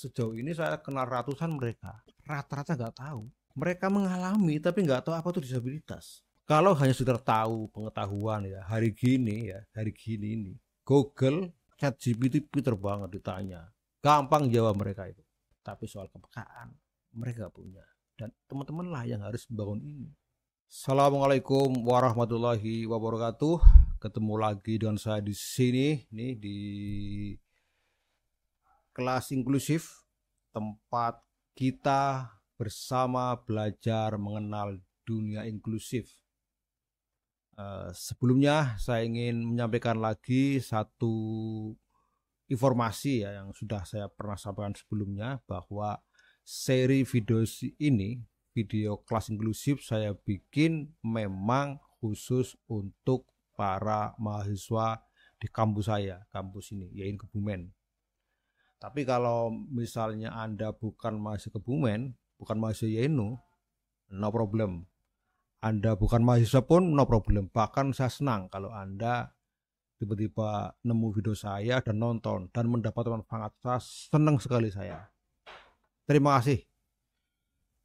sejauh ini saya kenal ratusan mereka, rata-rata nggak tahu. Mereka mengalami tapi nggak tahu apa itu disabilitas. Kalau hanya sekedar tahu pengetahuan ya, hari gini ini, Google, ChatGPT pinter banget ditanya, gampang jawab mereka itu. Tapi soal kepekaan mereka nggak punya. Dan teman-teman lah yang harus membangun ini. Assalamualaikum warahmatullahi wabarakatuh. Ketemu lagi dengan saya di sini nih di kelas inklusif, tempat kita bersama belajar mengenal dunia inklusif. Sebelumnya saya ingin menyampaikan lagi satu informasi ya yang sudah saya pernah sampaikan sebelumnya, bahwa seri video ini, video kelas inklusif, saya bikin memang khusus untuk para mahasiswa di kampus saya, kampus ini yaitu Kebumen. Tapi kalau misalnya Anda bukan mahasiswa Kebumen, bukan mahasiswa YAINU, no problem. Anda bukan mahasiswa pun no problem. Bahkan saya senang kalau Anda tiba-tiba nemu video saya dan nonton dan mendapatkan manfaat. Saya senang sekali saya. Terima kasih.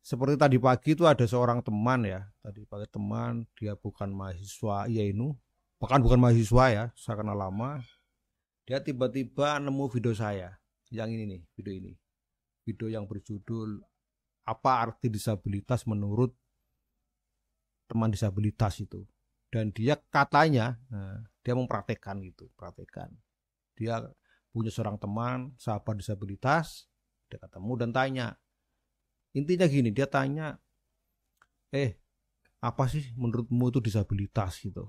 Seperti tadi pagi itu ada seorang teman ya, tadi pagi teman, dia bukan mahasiswa YAINU, bahkan bukan mahasiswa ya, saya kenal lama. Dia tiba-tiba nemu video saya. Yang ini nih, video yang berjudul apa arti disabilitas menurut teman disabilitas itu. Dan dia katanya dia mempraktekkan gitu, dia punya seorang teman sahabat disabilitas, dia ketemu dan tanya, intinya gini, dia tanya, apa sih menurutmu itu disabilitas gitu.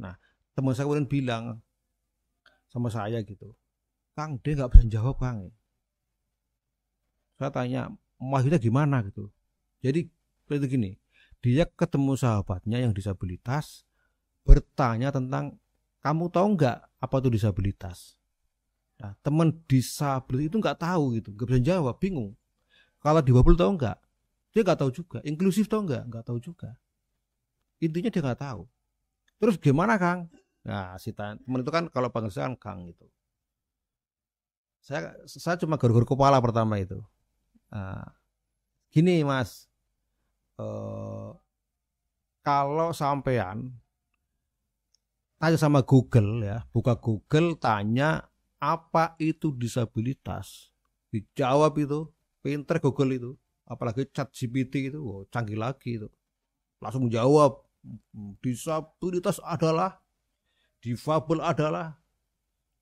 Nah, teman saya kemudian bilang sama saya gitu, Kang, dia nggak bisa jawab, Kang. Saya tanya, maksudnya gimana gitu. Jadi seperti gini, dia ketemu sahabatnya yang disabilitas, bertanya tentang, kamu tahu nggak apa itu disabilitas? Nah, teman disabilitas itu nggak tahu gitu, nggak bisa jawab, bingung. Kalau difabel tahu nggak? Dia nggak tahu juga. Inklusif tahu nggak? Nggak tahu juga. Intinya dia nggak tahu. Terus gimana, Kang? Nah, si teman itu kan kalau panggil saya Kang gitu. Saya cuma garuk-garuk kepala pertama itu. Nah, gini Mas, kalau sampean tanya sama Google ya, buka Google, tanya apa itu disabilitas, dijawab itu, pinter Google itu, apalagi ChatGPT itu, wow, canggih lagi itu, langsung menjawab, disabilitas adalah, difabel adalah,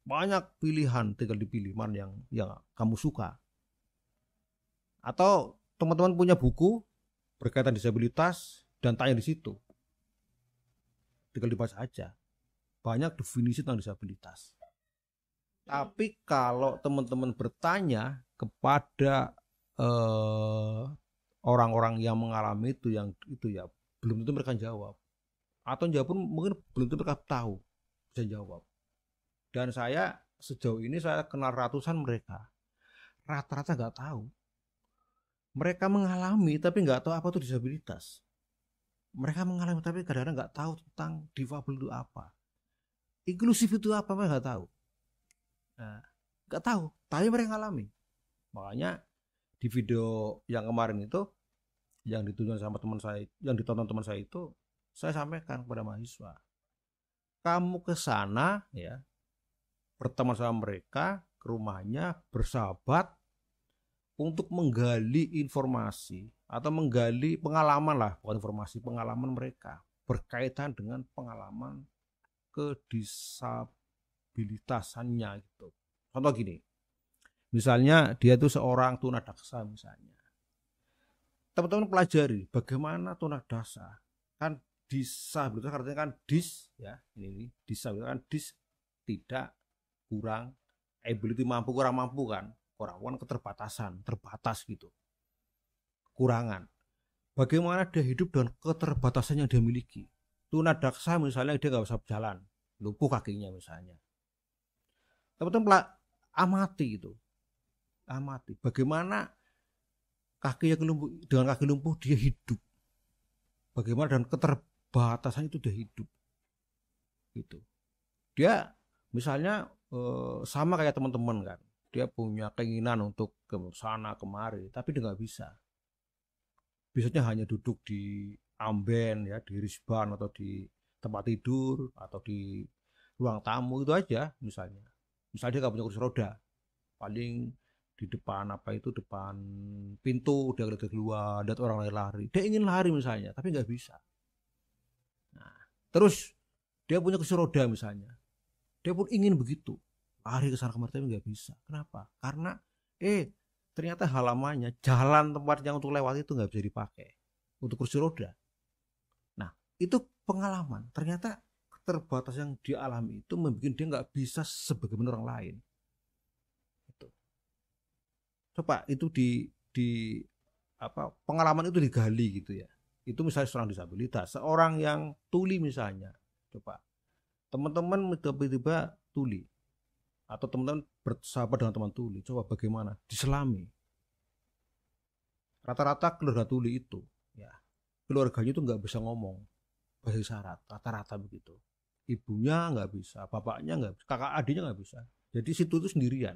banyak pilihan, tinggal dipilih mana yang kamu suka. Atau teman-teman punya buku berkaitan disabilitas dan tanya di situ, tinggal dibaca aja, banyak definisi tentang disabilitas. Tapi kalau teman-teman bertanya kepada orang-orang yang mengalami itu, yang itu ya, belum tentu mereka jawab, atau jawab pun mungkin belum tentu mereka tahu bisa jawab. Dan saya sejauh ini saya kenal ratusan mereka, rata-rata nggak tahu. Mereka mengalami tapi nggak tahu apa itu disabilitas. Mereka mengalami tapi kadang-kadang nggak tahu tentang difabel itu apa, inklusif itu apa, mereka nggak tahu. Nah, nggak tahu, tapi mereka ngalami. Makanya di video yang kemarin itu, yang ditonton sama teman saya, yang ditonton teman saya itu, saya sampaikan kepada mahasiswa, kamu ke sana ya, berteman sama mereka, ke rumahnya, bersahabat, untuk menggali informasi atau menggali pengalaman lah, bukan informasi, pengalaman mereka berkaitan dengan pengalaman kedisabilitasannya gitu. Contoh gini, misalnya dia itu seorang tunadaksa misalnya, teman-teman pelajari bagaimana tunadaksa, kan disabilitas artinya kan dis ya, ini disabilitas kan dis, tidak, kurang, ability mampu, kurang mampu kan, kurang keterbatasan, terbatas gitu, kekurangan. Bagaimana dia hidup dengan keterbatasan yang dia miliki. Tunadaksa misalnya dia nggak bisa berjalan, lumpuh kakinya misalnya. Teman-teman amati itu, amati bagaimana kakinya lumpuh, dengan kaki lumpuh dia hidup. Bagaimana dengan keterbatasan itu dia hidup. Gitu. Dia misalnya sama kayak teman-teman kan, dia punya keinginan untuk ke sana kemari, tapi dia nggak bisa. Biasanya hanya duduk di amben ya, di risban atau di tempat tidur atau di ruang tamu itu aja misalnya. Misalnya dia nggak punya kursi roda, paling di depan apa itu depan pintu dia lihat keluar, lihat orang lari, dia ingin lari misalnya, tapi nggak bisa. Nah, terus dia punya kursi roda misalnya, dia pun ingin begitu, lari ke sana kemari tapi nggak bisa. Kenapa? Karena ternyata halamannya, jalan tempat yang untuk lewat itu nggak bisa dipakai untuk kursi roda. Nah, itu pengalaman. Ternyata keterbatasan yang dialami itu membuat dia nggak bisa sebagaimana orang lain. Itu. Coba itu di apa pengalaman itu digali gitu ya. Itu misalnya seorang disabilitas, seorang yang tuli misalnya. Coba teman-teman tiba-tiba tuli atau teman-teman bersahabat dengan teman tuli, coba bagaimana diselami. Rata-rata keluarga tuli itu ya, keluarganya itu nggak bisa ngomong bahasa isyarat, rata-rata begitu. Ibunya nggak bisa, bapaknya nggak bisa, kakak adiknya nggak bisa. Jadi situ itu sendirian,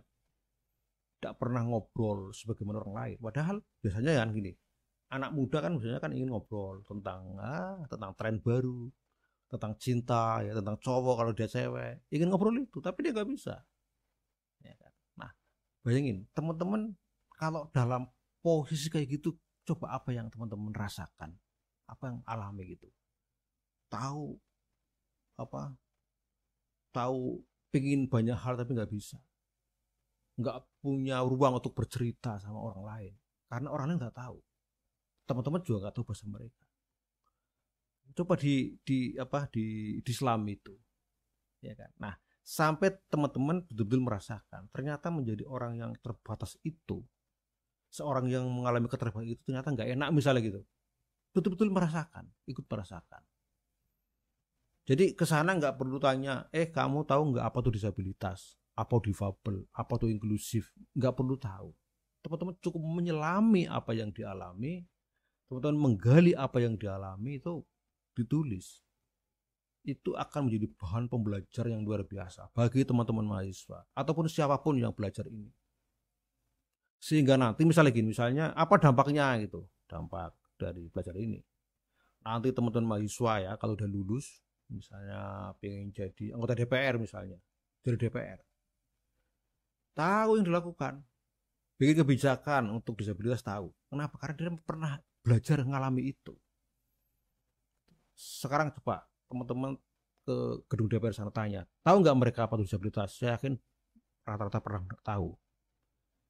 tidak pernah ngobrol sebagaimana orang lain. Padahal biasanya kan gini, anak muda kan biasanya kan ingin ngobrol tentang tren baru, tentang cinta ya, tentang cowok kalau dia cewek, ingin ngobrol itu, tapi dia nggak bisa. Ya kan? Nah, bayangin teman-teman kalau dalam posisi kayak gitu, coba apa yang teman-teman rasakan, apa yang alami gitu, tahu apa, tahu pengen banyak hal tapi nggak bisa, nggak punya ruang untuk bercerita sama orang lain karena orang lain nggak tahu, teman-teman juga nggak tahu bahasa mereka. Coba di Islam itu, ya kan. Nah, sampai teman-teman betul-betul merasakan ternyata menjadi orang yang terbatas itu, seorang yang mengalami keterbatasan itu ternyata nggak enak misalnya gitu, betul-betul merasakan, ikut merasakan. Jadi kesana nggak perlu tanya, kamu tahu nggak apa tuh disabilitas, apa difabel, apa tuh inklusif, nggak perlu tahu. Teman-teman cukup menyelami apa yang dialami, teman-teman menggali apa yang dialami itu ditulis. Itu akan menjadi bahan pembelajar yang luar biasa bagi teman-teman mahasiswa ataupun siapapun yang belajar ini. Sehingga nanti misalnya gini, misalnya apa dampaknya gitu, dampak dari belajar ini. Nanti teman-teman mahasiswa ya kalau udah lulus, misalnya pengen jadi anggota DPR misalnya, dari DPR, tahu yang dilakukan, bikin kebijakan untuk disabilitas tahu. Kenapa? Karena dia pernah belajar ngalami itu. Sekarang coba teman-teman ke gedung DPR sana tanya, tahu nggak mereka apa itu disabilitas? Saya yakin rata-rata pernah tahu,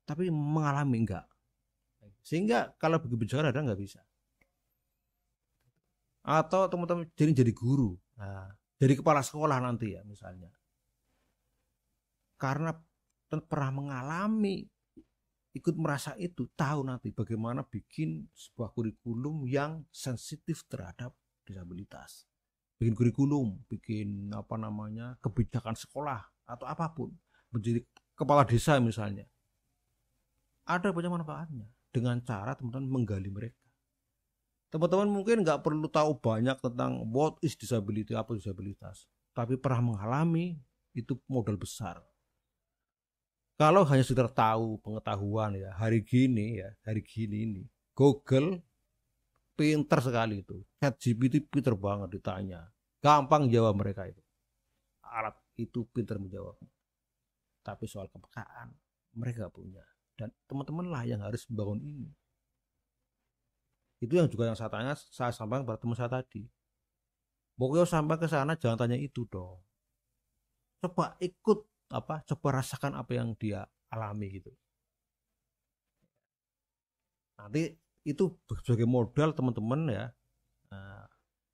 tapi mengalami enggak. Sehingga kalau bikin kebijakan ada nggak bisa. Atau teman-teman jadi guru, nah, jadi kepala sekolah nanti ya misalnya, karena pernah mengalami, ikut merasa itu, tahu nanti bagaimana bikin sebuah kurikulum yang sensitif terhadap disabilitas, bikin kurikulum, bikin apa namanya kebijakan sekolah atau apapun, menjadi kepala desa misalnya, ada banyak manfaatnya dengan cara teman-teman menggali mereka. Teman-teman mungkin nggak perlu tahu banyak tentang what is disability, apa disabilitas, tapi pernah mengalami, itu modal besar. Kalau hanya sekedar tahu pengetahuan ya, hari gini ini Google pinter sekali itu, ChatGPT pinter banget ditanya, gampang jawab mereka itu, alat itu pinter menjawab. Tapi soal kepekaan mereka punya, dan teman-teman lah yang harus membangun ini. Itu yang juga yang saya sampaikan pada teman saya tadi. Pokoknya sampai ke sana jangan tanya itu dong. Coba ikut coba rasakan apa yang dia alami gitu. Nanti itu sebagai modal teman-teman ya. Nah,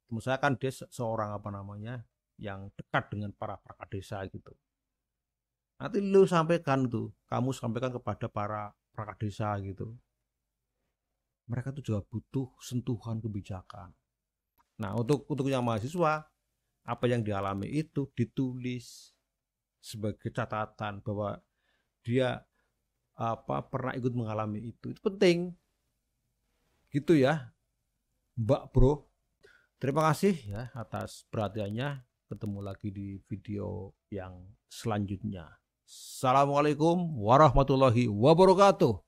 teman saya kan dia seorang apa namanya yang dekat dengan para perangkat desa gitu. Nanti lu sampaikan tuh, kamu sampaikan kepada para perangkat desa gitu. Mereka tuh juga butuh sentuhan kebijakan. Nah, untuk yang mahasiswa, apa yang dialami itu ditulis sebagai catatan bahwa dia pernah ikut mengalami itu. Itu penting. Gitu ya, Mbak Bro. Terima kasih ya atas perhatiannya. Ketemu lagi di video yang selanjutnya. Assalamualaikum warahmatullahi wabarakatuh.